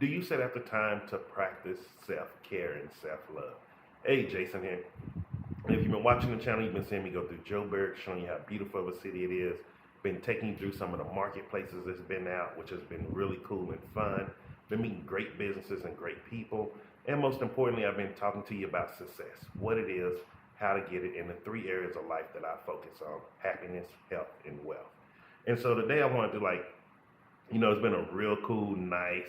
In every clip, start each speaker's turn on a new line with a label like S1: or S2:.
S1: Do you set out the time to practice self-care and self-love? Hey, Jason here. If you've been watching the channel, you've been seeing me go through Joburg, showing you how beautiful of a city it is. Been taking you through some of the marketplaces that's been out, which has been really cool and fun. Been meeting great businesses and great people. And most importantly, I've been talking to you about success, what it is, how to get it in the three areas of life that I focus on: happiness, health, and wealth. And so today I wanted to it's been a real cool, nice,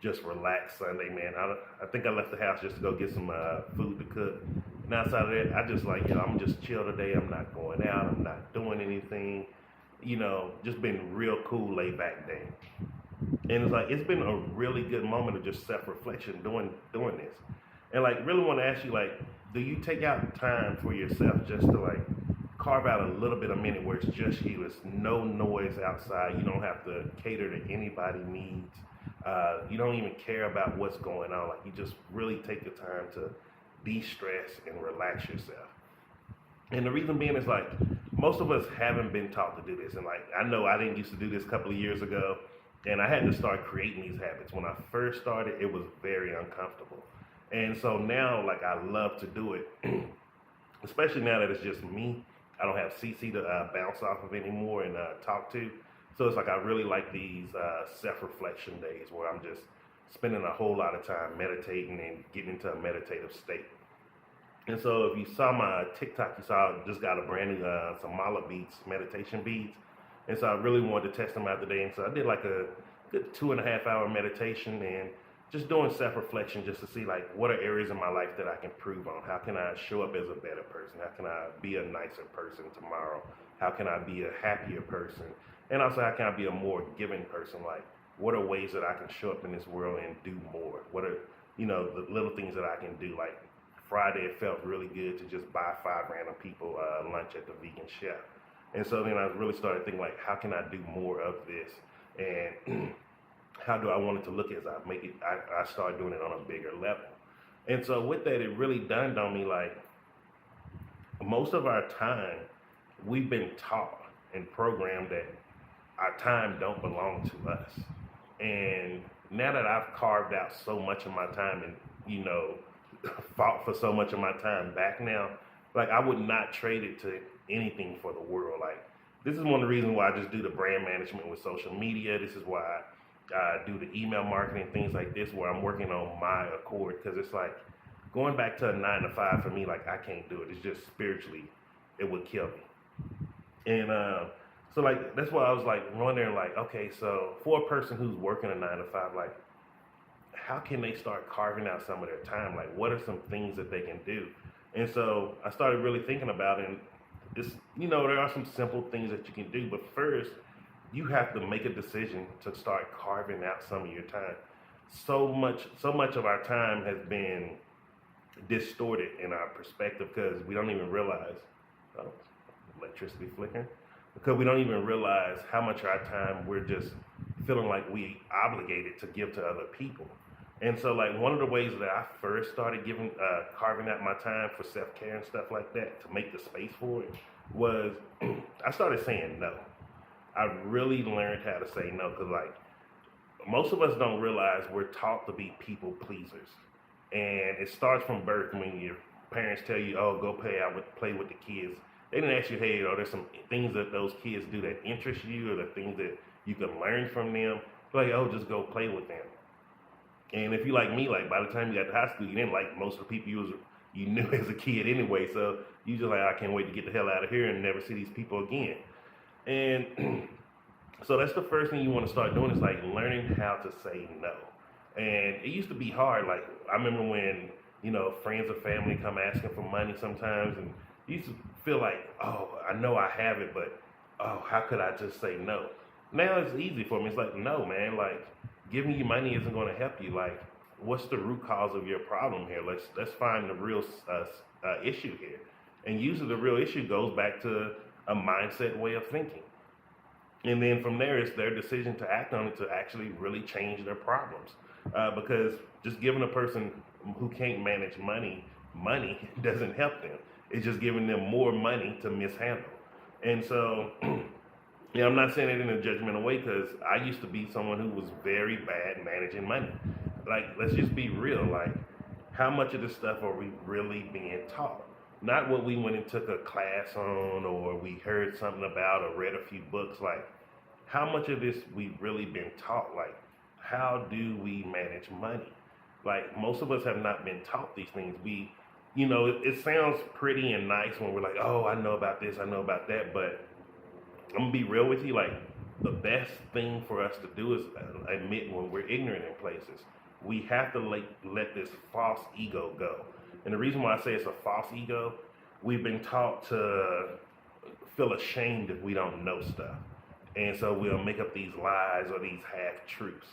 S1: just relaxed Sunday, man. I think I left the house just to go get some food to cook. And outside of that, I just I'm just chill today. I'm not going out. I'm not doing anything. Just been real cool, laid back day. And it's been a really good moment of just self reflection doing this. And really want to ask you, do you take out time for yourself just to carve out a little bit of minute where it's just you? It's no noise outside. You don't have to cater to anybody's needs. You don't even care about what's going on. You just really take the time to de-stress and relax yourself. And the reason being is most of us haven't been taught to do this. And I know I didn't used to do this a couple of years ago, and I had to start creating these habits. When I first started, it was very uncomfortable. And so now I love to do it, especially now that it's just me. I don't have CC to bounce off of anymore and talk to. So it's I really like these self-reflection days where I'm just spending a whole lot of time meditating and getting into a meditative state. And so if you saw my TikTok, you saw I just got a brand new some mala beads, meditation beads. And so I really wanted to test them out today. And so I did a good 2.5 hour meditation and just doing self-reflection just to see what are areas in my life that I can improve on. How can I show up as a better person? How can I be a nicer person tomorrow? How can I be a happier person? And also, how can I be a more giving person? What are ways that I can show up in this world and do more? What are, the little things that I can do? Friday, it felt really good to just buy 5 random people lunch at the Vegan Chef. And so then I really started thinking, how can I do more of this? And how do I want it to look as I start doing it on a bigger level? And so with that, it really dawned on me, most of our time, we've been taught and programmed that our time don't belong to us. And now that I've carved out so much of my time and, fought for so much of my time back now, I would not trade it to anything for the world. This is one of the reasons why I just do the brand management with social media. This is why I do the email marketing, things like this, where I'm working on my accord, because it's going back to a 9 to 5 for me, I can't do it. It's just spiritually, it would kill me. And so that's why I was wondering, okay, so for a person who's working a 9 to 5, how can they start carving out some of their time? What are some things that they can do? And so I started really thinking about it, and it's, there are some simple things that you can do, but first, you have to make a decision to start carving out some of your time. So much of our time has been distorted in our perspective because we don't even realize, oh, electricity flickering, because we don't even realize how much of our time we're just feeling we obligated to give to other people. And so one of the ways that I first started carving out my time for self-care and stuff like that to make the space for it was I started saying no. I really learned how to say no because most of us don't realize we're taught to be people pleasers. And it starts from birth when your parents tell you, oh, go play with the kids. They didn't ask you, hey, are there some things that those kids do that interest you or the things that you can learn from them? Oh, just go play with them. And if you like me, by the time you got to high school, you didn't like most of the people you knew as a kid anyway. So you just I can't wait to get the hell out of here and never see these people again. And so that's the first thing you want to start doing is learning how to say no. And it used to be hard. I remember when, friends or family come asking for money sometimes, and you used to feel oh, I know I have it, but oh, how could I just say no? Now it's easy for me. It's no, man, giving you money isn't going to help you. What's the root cause of your problem here? Let's find the real issue here. And usually the real issue goes back to a mindset way of thinking. And then from there, it's their decision to act on it to actually really change their problems. Because just giving a person who can't manage money doesn't help them. It's just giving them more money to mishandle. And so, I'm not saying it in a judgmental way because I used to be someone who was very bad managing money. like, let's just be real. Like, how much of this stuff are we really being taught? Not what we went and took a class on, or we heard something about, or read a few books. Like, how much of this we really been taught? Like, how do we manage money? Like, most of us have not been taught these things. It sounds pretty and nice when we're like, oh, I know about this, I know about that, but I'm gonna be real with you. Like, the best thing for us to do is admit when we're ignorant in places. We have to let this false ego go. And the reason why I say it's a false ego, we've been taught to feel ashamed if we don't know stuff. And so we'll make up these lies or these half truths.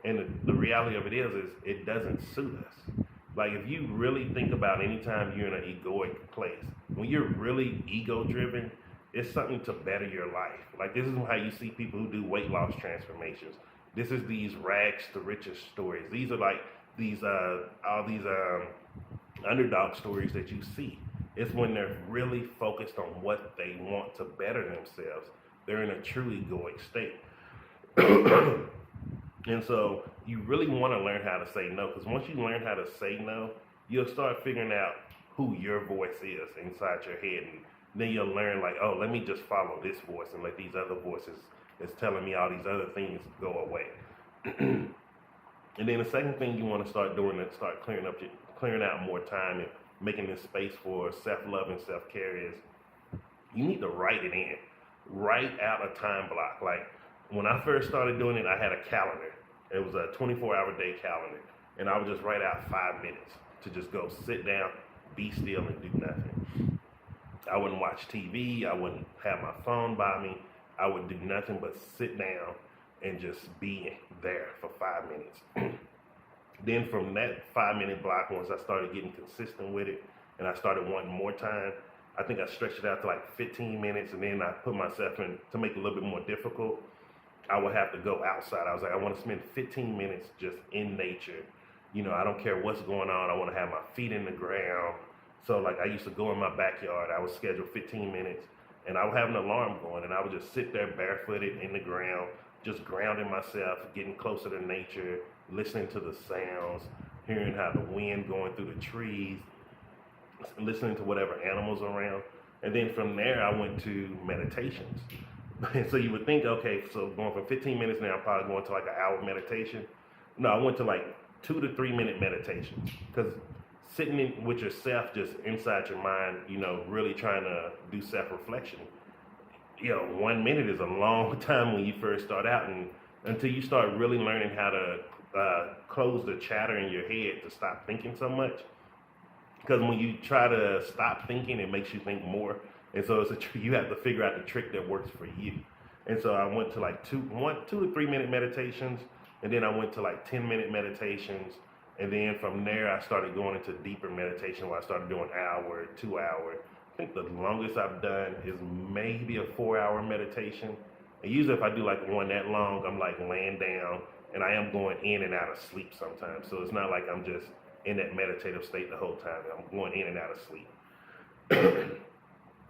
S1: And the reality of it is it doesn't suit us. Like, if you really think about any time you're in an egoic place, when you're really ego driven, it's something to better your life. Like, this is how you see people who do weight loss transformations. This is these rags to riches stories. These are like these all these underdog stories that you see. It's when they're really focused on what they want to better themselves. They're in a true egoic state. And so you really want to learn how to say no, because once you learn how to say no, you'll start figuring out who your voice is inside your head. And then you'll learn, like, oh, let me just follow this voice and let these other voices that's telling me all these other things go away. And then the second thing you want to start doing is start clearing out more time and making this space for self-love and self-care is you need to write it in. Write out a time block. Like, when I first started doing it, I had a calendar. It was a 24-hour day calendar. And I would just write out 5 minutes to just go sit down, be still, and do nothing. I wouldn't watch TV. I wouldn't have my phone by me. I would do nothing but sit down and just be there for 5 minutes. Then from that 5-minute block, once I started getting consistent with it and I started wanting more time, I think I stretched it out to like 15 minutes, and then I put myself in, to make it a little bit more difficult, I would have to go outside. I was like, I want to spend 15 minutes just in nature. I don't care what's going on. I want to have my feet in the ground. So like, I used to go in my backyard. I would schedule 15 minutes, and I would have an alarm going, and I would just sit there barefooted in the ground, just grounding myself, getting closer to nature, listening to the sounds, hearing how the wind going through the trees, listening to whatever animals around. And then from there, I went to meditations. And so you would think, okay, so going from 15 minutes now, I'm probably going to like an hour meditation. No, I went to like 2 to 3 minute meditations, because sitting with yourself, just inside your mind, really trying to do self-reflection. 1 minute is a long time when you first start out, and until you start really learning how to close the chatter in your head to stop thinking so much. Because when you try to stop thinking, it makes you think more. And so you have to figure out the trick that works for you. And so I went to like 2 to 3 minute meditations, and then I went to like 10-minute meditations. And then from there, I started going into deeper meditation, where I started doing hour, 2 hour. I think the longest I've done is maybe a 4-hour meditation. And usually if I do like one that long, I'm like laying down, and I am going in and out of sleep sometimes. So it's not like I'm just in that meditative state the whole time. I'm going in and out of sleep.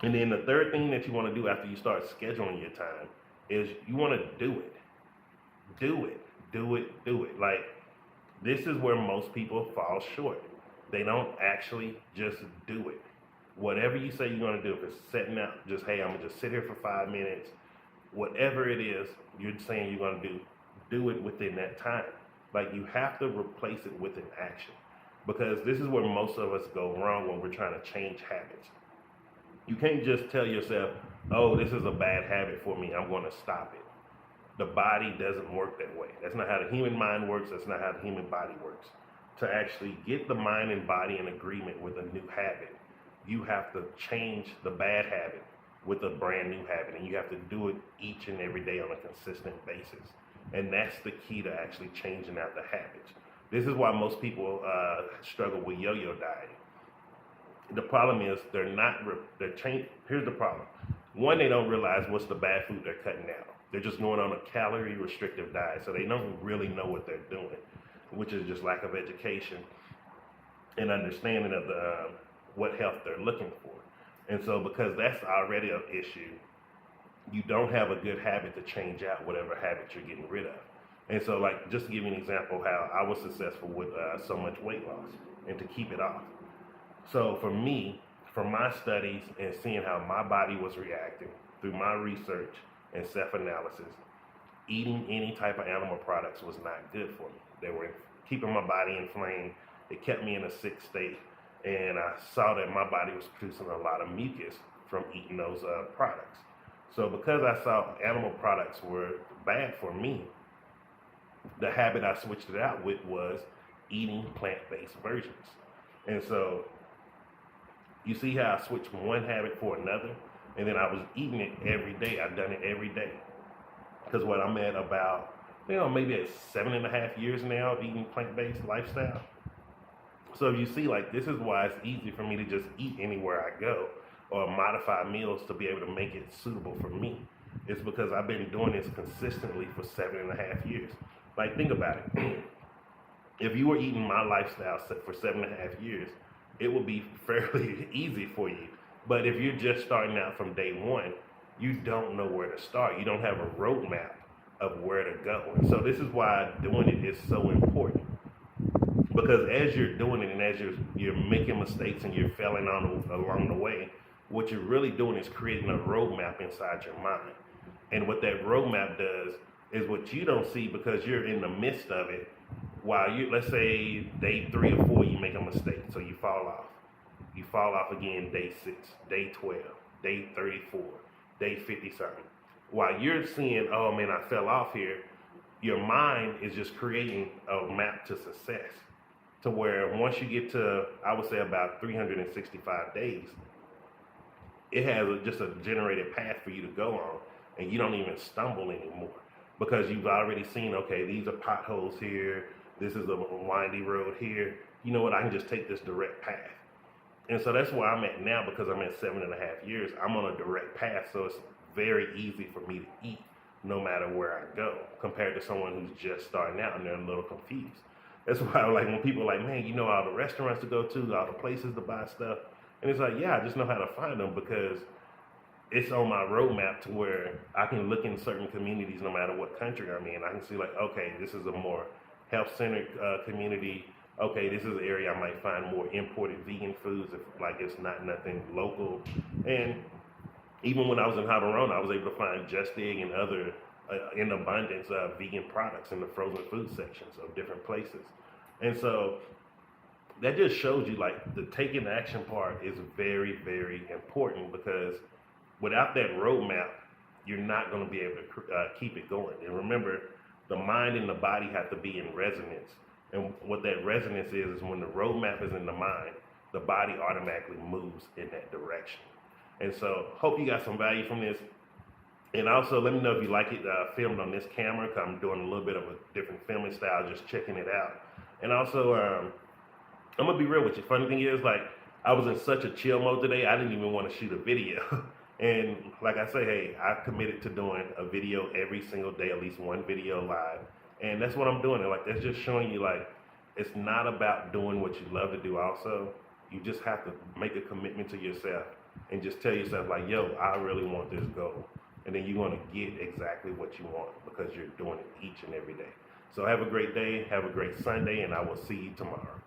S1: And then the third thing that you want to do after you start scheduling your time is you want to do it. Do it. Do it. Do it. Like, this is where most people fall short. They don't actually just do it. Whatever you say you're going to do, if it's setting out, just, hey, I'm going to just sit here for 5 minutes, whatever it is you're saying you're going to do it within that time. Like, you have to replace it with an action, because this is where most of us go wrong when we're trying to change habits. You can't just tell yourself, oh, this is a bad habit for me, I'm going to stop it. The body doesn't work that way. That's not how the human mind works. That's not how the human body works. To actually get the mind and body in agreement with a new habit, you have to change the bad habit with a brand new habit, and you have to do it each and every day on a consistent basis. And that's the key to actually changing out the habits. This is why most people struggle with yo-yo dieting. The problem is here's the problem. One, they don't realize what's the bad food they're cutting out. They're just going on a calorie restrictive diet, so they don't really know what they're doing, which is just lack of education and understanding of what health they're looking for. And so because that's already an issue, you don't have a good habit to change out whatever habit you're getting rid of. And so, like, just to give you an example how I was successful with so much weight loss and to keep it off. So for me, from my studies and seeing how my body was reacting through my research and self-analysis, eating any type of animal products was not good for me. They were keeping my body inflamed. It kept me in a sick state. And I saw that my body was producing a lot of mucus from eating those products. So because I saw animal products were bad for me, the habit I switched it out with was eating plant-based versions. And so you see how I switched one habit for another, and then I was eating it every day. I've done it every day. Because what I'm at about, maybe at 7.5 years now of eating plant-based lifestyle. So you see, like, this is why it's easy for me to just eat anywhere I go or modify meals to be able to make it suitable for me. It's because I've been doing this consistently for 7.5 years. Like, think about it. If you were eating my lifestyle for 7.5 years, it would be fairly easy for you. But if you're just starting out from day one, you don't know where to start. You don't have a roadmap of where to go. And so this is why doing it is so important. Because as you're doing it and as you're making mistakes and you're failing along the way, what you're really doing is creating a roadmap inside your mind. And what that roadmap does is what you don't see because you're in the midst of it. While let's say day 3 or 4, you make a mistake, so you fall off. You fall off again day 6, day 12, day 34, day 50 something. While you're seeing, oh man, I fell off here, your mind is just creating a map to success. To where once you get to, I would say about 365 days, it has just a generated path for you to go on, and you don't even stumble anymore because you've already seen, okay, these are potholes here, this is a windy road here. You know what, I can just take this direct path. And so that's where I'm at now because I'm at 7.5 years. I'm on a direct path, so it's very easy for me to eat no matter where I go compared to someone who's just starting out and they're a little confused. That's why, like, when people are like, man, you know all the restaurants to go to, all the places to buy stuff. And it's like, yeah, I just know how to find them because it's on my roadmap to where I can look in certain communities no matter what country I'm in. I can see, like, okay, this is a more health-centered community. Okay, this is an area I might find more imported vegan foods, if, like, it's not nothing local. And even when I was in Habarona, I was able to find Just Egg and other in abundance of vegan products in the frozen food sections of different places. And so that just shows you, like, the taking action part is very, very important because without that roadmap, you're not going to be able to keep it going. And remember, the mind and the body have to be in resonance. And what that resonance is when the roadmap is in the mind, the body automatically moves in that direction. And so hope you got some value from this. And also let me know if you like it filmed on this camera, because I'm doing a little bit of a different filming style, just checking it out. And also, I'm going to be real with you. Funny thing is, like, I was in such a chill mode today, I didn't even want to shoot a video. And like I say, hey, I committed to doing a video every single day, at least one video live. And that's what I'm doing. And, like, that's just showing you, like, it's not about doing what you love to do also. You just have to make a commitment to yourself and just tell yourself, like, yo, I really want this goal. And then you're going to get exactly what you want because you're doing it each and every day. So have a great day, have a great Sunday, and I will see you tomorrow.